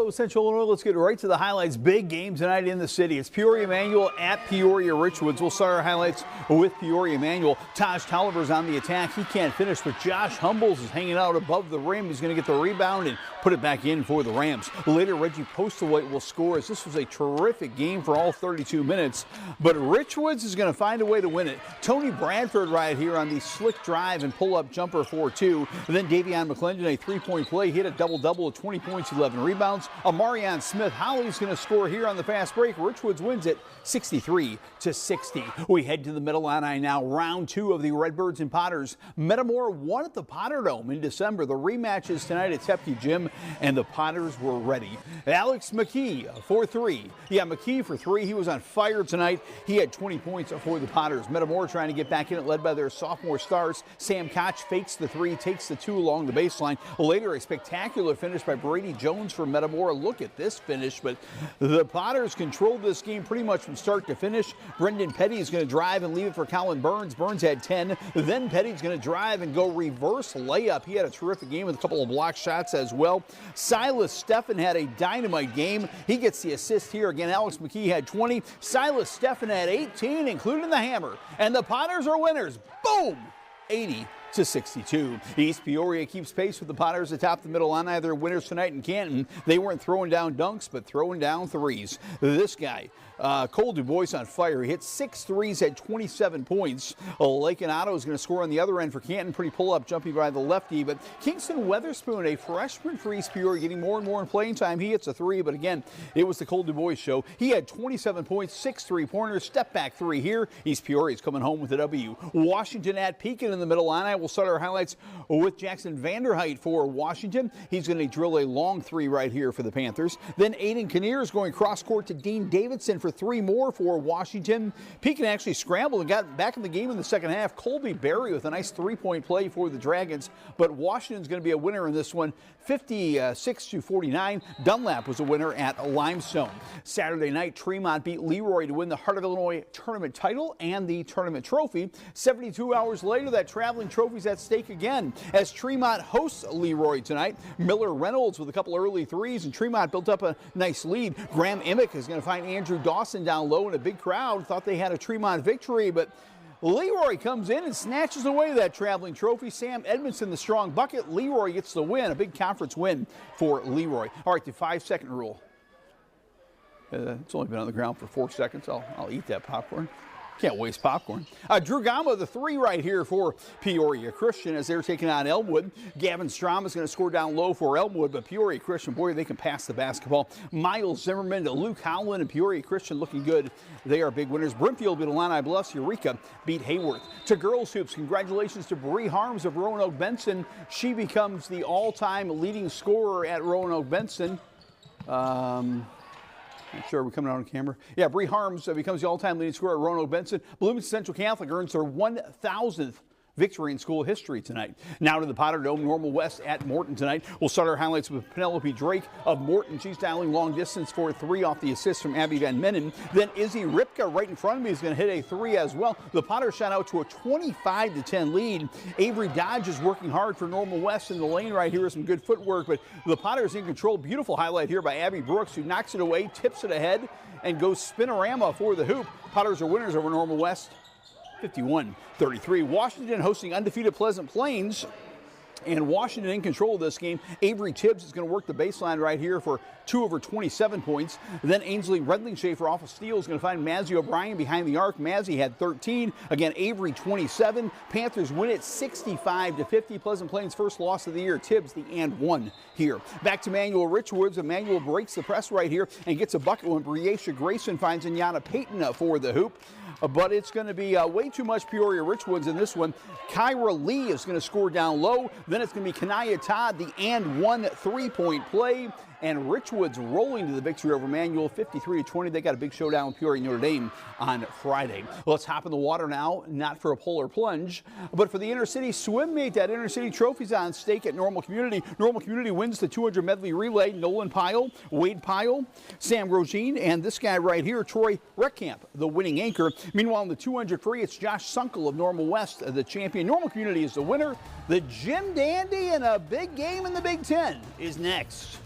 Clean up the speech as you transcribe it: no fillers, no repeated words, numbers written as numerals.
Hello, Central Illinois. Let's get right to the highlights. Big game tonight in the city. It's Peoria Manual at Peoria Richwoods. We'll start our highlights with Peoria Manual. Taj Tolliver's on the attack. He can't finish, but Josh Humbles is hanging out above the rim. He's going to get the rebound and put it back in for the Rams. Later, Reggie Postlethwaite will score, as this was a terrific game for all 32 minutes. But Richwoods is going to find a way to win it. Tony Bradford right here on the slick drive and pull-up jumper for 2. And then Davion McClendon, a three-point play, hit a double-double with 20 points, 11 rebounds. Amarion Smith-Holly's going to score here on the fast break. Richwoods wins it 63-60. We head to the Middle-Illini now. Round 2 of the Redbirds and Potters. Metamora won at the Potter Dome in December. The rematch is tonight at Tepke Gym, and the Potters were ready. Alex McKee for 3. Yeah, McKee for 3. He was on fire tonight. He had 20 points for the Potters. Metamora trying to get back in it, led by their sophomore stars. Sam Koch fakes the 3, takes the 2 along the baseline. Later, a spectacular finish by Brady Jones for Metamora. Look at this finish, but the Potters controlled this game pretty much from start to finish. Brendan Petty is going to drive and leave it for Colin Burns. Burns had 10. Then Petty's going to drive and go reverse layup. He had a terrific game with a couple of block shots as well. Silas Steffen had a dynamite game. He gets the assist here. Again, Alex McKee had 20. Silas Steffen had 18, including the hammer. And the Potters are winners. Boom! 80-62. East Peoria keeps pace with the Potters atop the Middle-Illini. They're winners tonight in Canton. They weren't throwing down dunks, but throwing down threes. This guy, Cole DuBois, on fire. He hit 6 threes, had 27 points. Lakin Otto is going to score on the other end for Canton. Pretty pull-up jumping by the lefty. But Kingston Weatherspoon, a freshman for East Peoria, getting more and more in playing time. He hits a 3, but again, it was the Cole DuBois show. He had 27 points, 6 3-pointers, step back 3 here. East Peoria is coming home with a W. Washington at Pekin in the Middle-Illini. We'll start our highlights with Jackson Vanderheit for Washington. He's going to drill a long 3 right here for the Panthers. Then Aiden Kinnear is going cross-court to Dean Davidson for 3 more for Washington. Pekin actually scrambled and got back in the game in the second half. Colby Berry with a nice 3-point play for the Dragons, but Washington's going to be a winner in this one, 56-49. Dunlap was a winner at Limestone. Saturday night, Tremont beat Leroy to win the Heart of Illinois tournament title and the tournament trophy. 72 hours later, that traveling trophy's at stake again as Tremont hosts Leroy tonight. Miller Reynolds with a couple early threes, and Tremont built up a nice lead. Graham Emick is going to find Andrew Dawson down low, and a big crowd thought they had a Tremont victory, but Leroy comes in and snatches away that traveling trophy. Sam Edmondson, the strong bucket. Leroy gets the win, a big conference win for Leroy. All right, the 5-second rule. It's only been on the ground for 4 seconds. I'll eat that popcorn. Can't waste popcorn. Drew Gama, the 3 right here for Peoria Christian as they're taking on Elmwood. Gavin Strom is going to score down low for Elmwood, but Peoria Christian, boy, they can pass the basketball. Miles Zimmerman to Luke Howland, and Peoria Christian looking good. They are big winners. Brimfield beat Illini Bluffs. Eureka beat Hayworth. To girls hoops, congratulations to Bree Harms of Roanoke Benson. She becomes the all-time leading scorer at Roanoke Benson. Not sure, are we coming out on camera? Yeah, Bree Harms becomes the all-time leading scorer at Roanoke Benson. Bloomington Central Catholic earns their 1,000th victory in school history tonight. Now to the Potter Dome, Normal West at Morton tonight. We'll start our highlights with Penelope Drake of Morton. She's dialing long distance for 3 off the assist from Abby Van Menen. Then Izzy Ripka right in front of me is going to hit a 3 as well. The Potters shot out to a 25-10 lead. Avery Dodge is working hard for Normal West in the lane right here with some good footwork, but the Potters in control. Beautiful highlight here by Abby Brooks, who knocks it away, tips it ahead, and goes spinorama for the hoop. Potters are winners over Normal West. 51-33. Washington hosting undefeated Pleasant Plains. And Washington in control of this game. Avery Tibbs is going to work the baseline right here for 2 over 27 points. Then Ainsley Redlingshafer off a steal is going to find Mazzy O'Brien behind the arc. Mazzy had 13. Again, Avery 27. Panthers win it 65-50. Pleasant Plains' first loss of the year. Tibbs the and 1 here. Back to Manuel Richwoods. Emmanuel breaks the press right here and gets a bucket when Briesha Grayson finds Inyana Payton for the hoop. But it's going to be way too much Peoria Richwoods in this one. Kyra Lee is going to score down low. Then it's going to be Kanaya Todd, the and 1 3-point play. And Richwoods rolling to the victory over Manual 53-20. They got a big showdown with Peoria Notre Dame on Friday. Let's hop in the water now, not for a polar plunge, but for the Intercity Swim Meet. That Intercity Trophy's on stake at Normal Community. Normal Community wins the 200 medley relay. Nolan Pyle, Wade Pyle, Sam Grosjean, and this guy right here, Troy Reckcamp, the winning anchor. Meanwhile, in the 200 free, it's Josh Sunkel of Normal West, the champion. Normal Community is the winner. The Jim Dandy and a big game in the Big Ten is next.